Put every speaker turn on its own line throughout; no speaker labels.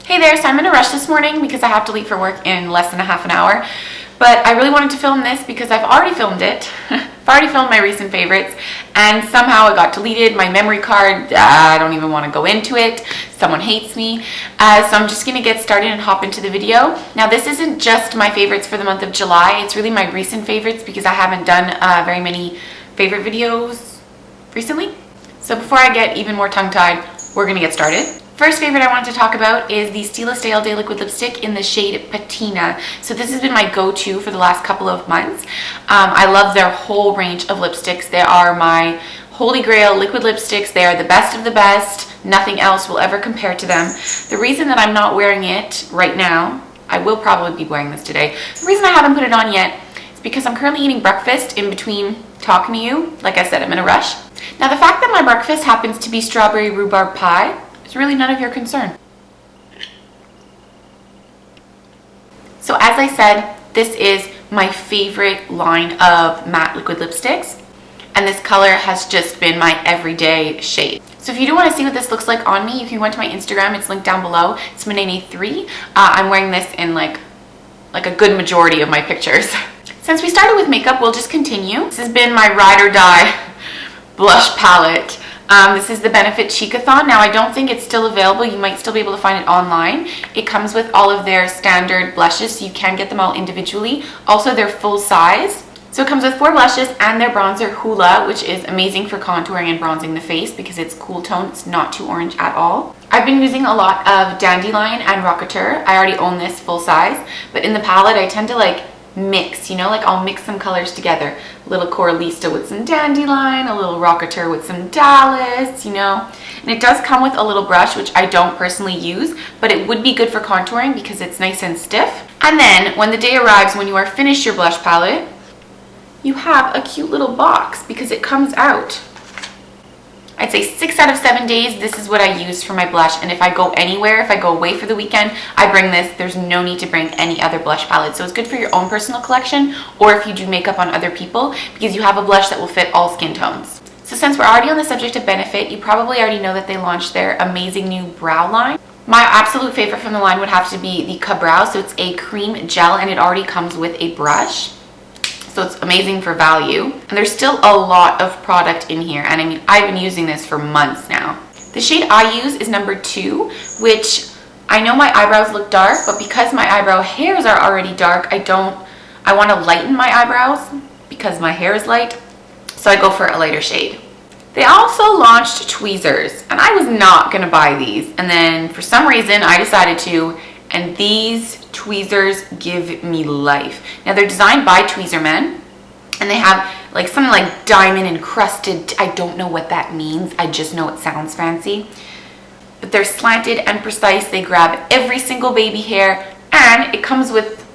Hey there, so I'm in a rush this morning because I have to leave for work in less than a half an hour. But I really wanted to film this because I've already filmed it. I've already filmed my recent favorites and somehow it got deleted. My memory card, I don't even want to go into it. Someone hates me. So I'm just going to get started and hop into the video. Now this isn't just my favorites for the month of July. It's really my recent favorites because I haven't done very many favorite videos recently. So before I get even more tongue-tied, we're going to get started. First favorite I wanted to talk about is the Stila Stay All Day Liquid Lipstick in the shade Patina. So this has been my go-to for the last couple of months. I love their whole range of lipsticks. They are my holy grail liquid lipsticks. They are the best of the best. Nothing else will ever compare to them. The reason that I'm not wearing it right now, I will probably be wearing this today. The reason I haven't put it on yet is because I'm currently eating breakfast in between talking to you. Like I said, I'm in a rush. Now the fact that my breakfast happens to be strawberry rhubarb pie, it's really none of your concern. So as I said, this is my favorite line of matte liquid lipsticks, and this color has just been my everyday shade. So if you do want to see what this looks like on me, you can go into my Instagram. It's linked down below. It's Manaynay 3. I'm wearing this in like a good majority of my pictures. Since we started with makeup, we'll just continue. This has been my ride or die blush palette. This is the Benefit Cheekathon. Now I don't think it's still available. You might still be able to find it online. It comes with all of their standard blushes, so you can get them all individually. Also, they're full size. So it comes with 4 blushes and their bronzer Hula, which is amazing for contouring and bronzing the face because it's cool tone. It's not too orange at all. I've been using a lot of Dandelion and Rocketeur. I already own this full size, but in the palette I tend to mix, I'll mix some colors together. A little Coralista with some Dandelion, a little Rocketeur with some Dallas, And it does come with a little brush, which I don't personally use, but it would be good for contouring because it's nice and stiff. And then when the day arrives, when you are finished your blush palette, you have a cute little box because it comes out. I'd say 6 out of 7 days, this is what I use for my blush. And if I go anywhere, if I go away for the weekend, I bring this. There's no need to bring any other blush palette. So it's good for your own personal collection or if you do makeup on other people because you have a blush that will fit all skin tones. So since we're already on the subject of Benefit, you probably already know that they launched their amazing new brow line. My absolute favorite from the line would have to be the Ka-Brow. So it's a cream gel and it already comes with a brush. So it's amazing for value. And there's still a lot of product in here. And I mean, I've been using this for months now. The shade I use is number 2, which I know my eyebrows look dark, but because my eyebrow hairs are already dark, I want to lighten my eyebrows because my hair is light. So I go for a lighter shade. They also launched tweezers and I was not going to buy these. And then for some reason I decided to, and these tweezers give me life. Now they're designed by tweezer men and they have something like diamond encrusted. I don't know what that means. I just know it sounds fancy. But they're slanted and precise. They grab every single baby hair and it comes with,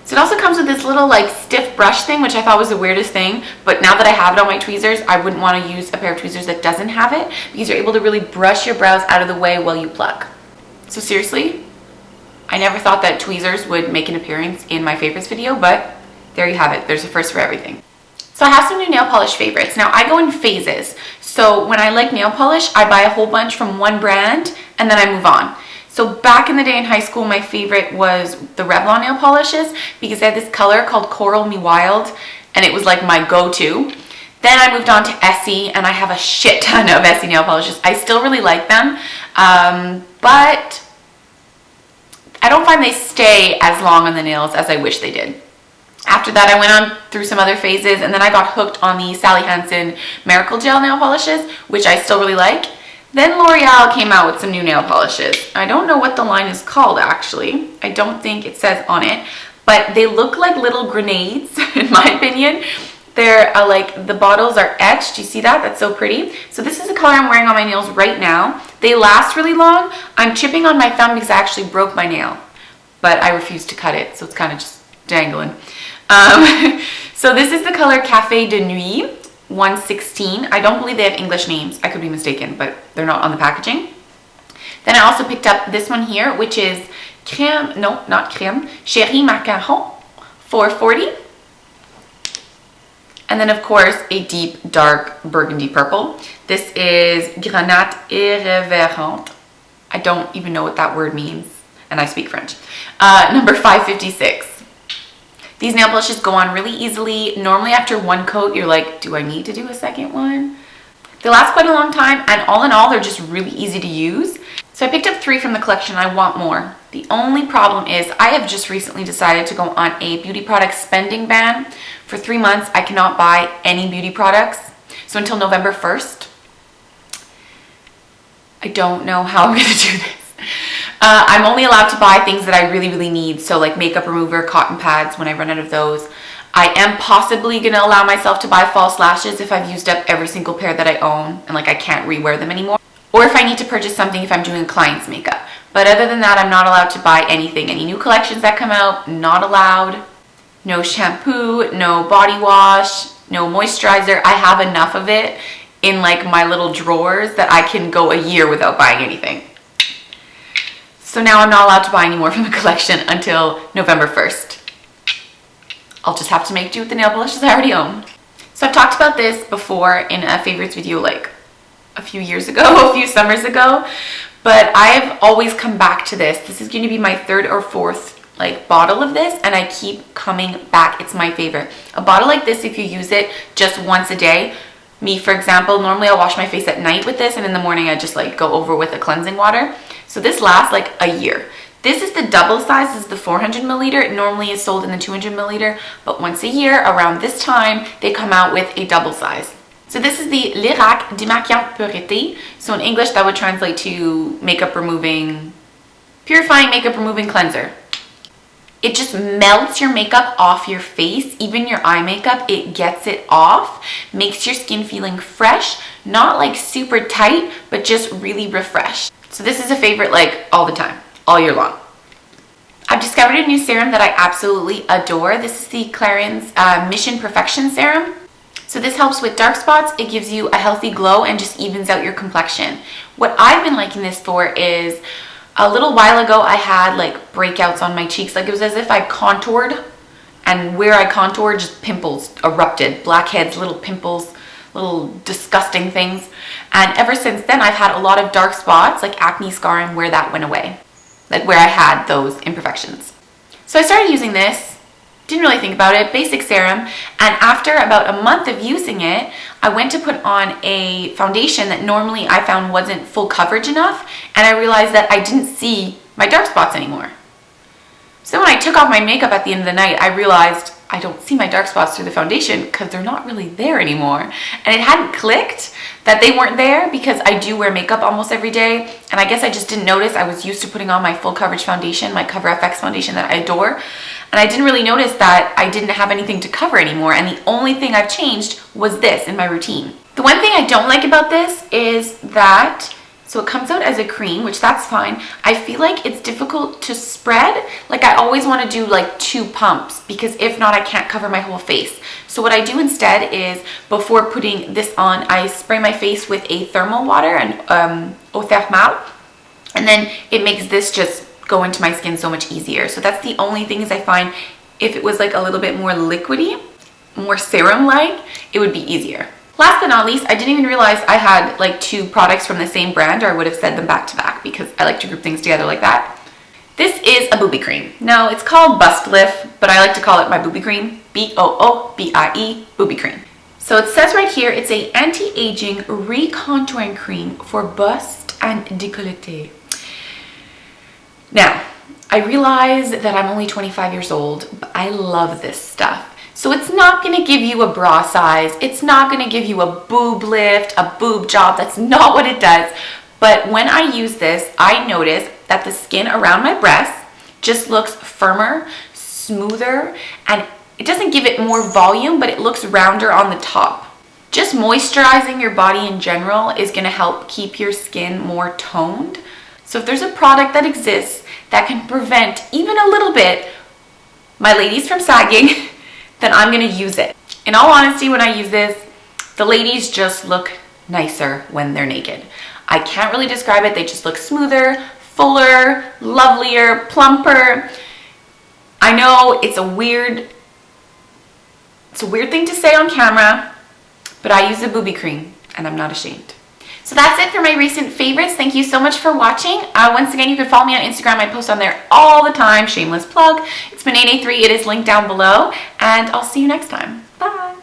so it also comes with this little stiff brush thing, which I thought was the weirdest thing. But now that I have it on my tweezers, I wouldn't want to use a pair of tweezers that doesn't have it because you're able to really brush your brows out of the way while you pluck. So seriously, I never thought that tweezers would make an appearance in my favorites video, but there you have it. There's a first for everything. So I have some new nail polish favorites. Now I go in phases. So when I like nail polish, I buy a whole bunch from one brand and then I move on. So back in the day in high school, my favorite was the Revlon nail polishes because they had this color called Coral Me Wild and it was like my go-to. Then I moved on to Essie and I have a shit ton of Essie nail polishes. I still really like them, but I don't find they stay as long on the nails as I wish they did. After that, I went on through some other phases and then I got hooked on the Sally Hansen Miracle Gel nail polishes, which I still really like. Then L'Oreal came out with some new nail polishes. I don't know what the line is called actually. I don't think it says on it, but they look like little grenades in my opinion. They're the bottles are etched. You see that? That's so pretty. So this is the color I'm wearing on my nails right now. They last really long. I'm chipping on my thumb because I actually broke my nail, but I refused to cut it. So it's kind of just dangling. So this is the color Café de Nuit 116. I don't believe they have English names. I could be mistaken, but they're not on the packaging. Then I also picked up this one here, which is Crème, no, not Crème, Chéri Macaron 440. And then of course a deep dark burgundy purple. This is Granate Irrévérente. I don't even know what that word means. and I speak French. Number 556. These nail polishes go on really easily. Normally after one coat, you're like, do I need to do a second one? They last quite a long time, and all in all, they're just really easy to use. So I picked up 3 from the collection. I want more. The only problem is I have just recently decided to go on a beauty product spending ban. For 3 months, I cannot buy any beauty products. So until November 1st, I don't know how I'm gonna do this. I'm only allowed to buy things that I really, really need. So like makeup remover, cotton pads when I run out of those. I am possibly gonna allow myself to buy false lashes if I've used up every single pair that I own and like I can't rewear them anymore. Or if I need to purchase something if I'm doing a client's makeup. But other than that, I'm not allowed to buy anything. Any new collections that come out, not allowed. No shampoo, no body wash, no moisturizer. I have enough of it in like my little drawers that I can go a year without buying anything. So now I'm not allowed to buy any more from the collection until November 1st. I'll just have to make do with the nail polishes I already own. So I've talked about this before in a favorites video like a few years ago, a few summers ago, but I've always come back to this. This is going to be my 3rd or 4th like bottle of this, and I keep coming back. It's my favorite. A bottle like this, if you use it just once a day, me for example, normally I'll wash my face at night with this, and in the morning I just like go over with a cleansing water. So this lasts like a year. This is the double size, this is the 400 milliliter. It normally is sold in the 200 milliliter, but once a year around this time, they come out with a double size. So this is the L'Irac Démaquillant Pureté. So in English, that would translate to makeup removing, purifying makeup removing cleanser. It just melts your makeup off your face, even your eye makeup, it gets it off, makes your skin feeling fresh, not like super tight, but just really refreshed. So this is a favorite like all the time, all year long. I've discovered a new serum that I absolutely adore. This is the Clarins Mission Perfection Serum. So this helps with dark spots, it gives you a healthy glow and just evens out your complexion. What I've been liking this for is, a little while ago I had like breakouts on my cheeks, like it was as if I contoured, and where I contoured just pimples erupted, blackheads, little pimples, little disgusting things. And ever since then I've had a lot of dark spots, like acne scarring where that went away, like where I had those imperfections. So I started using this. Didn't really think about it, basic serum, and after about a month of using it, I went to put on a foundation that normally I found wasn't full coverage enough, and I realized that I didn't see my dark spots anymore. So when I took off my makeup at the end of the night, I realized I don't see my dark spots through the foundation because they're not really there anymore. And it hadn't clicked that they weren't there because I do wear makeup almost every day, and I guess I just didn't notice. I was used to putting on my full coverage foundation, my Cover FX foundation that I adore, and I didn't really notice that I didn't have anything to cover anymore, and the only thing I've changed was this in my routine. The one thing I don't like about this is that, so it comes out as a cream, which that's fine. I feel like it's difficult to spread. Like I always want to do like 2 pumps because if not, I can't cover my whole face. So what I do instead is before putting this on, I spray my face with a thermal water and eau thermale, and then it makes this just go into my skin so much easier. So that's the only thing is I find if it was like a little bit more liquidy, more serum-like, it would be easier. Last but not least, I didn't even realize I had like 2 products from the same brand, or I would have said them back to back because I like to group things together like that. This is a booby cream. Now it's called Bust Lift, but I like to call it my booby cream. B-O-O-B-I-E, booby cream. So it says right here, it's a anti-aging recontouring cream for bust and décolleté. Now, I realize that I'm only 25 years old, but I love this stuff. So it's not gonna give you a bra size. It's not gonna give you a boob lift, a boob job. That's not what it does. But when I use this, I notice that the skin around my breasts just looks firmer, smoother, and it doesn't give it more volume, but it looks rounder on the top. Just moisturizing your body in general is gonna help keep your skin more toned. So if there's a product that exists that can prevent even a little bit my ladies from sagging, then I'm gonna use it. In all honesty, when I use this, the ladies just look nicer when they're naked. I can't really describe it. They just look smoother, fuller, lovelier, plumper. I know it's a weird thing to say on camera, but I use the booby cream and I'm not ashamed. So that's it for my recent favorites. Thank you so much for watching. Once again, you can follow me on Instagram. I post on there all the time. Shameless plug. It's Manaynay3. It is linked down below. And I'll see you next time. Bye.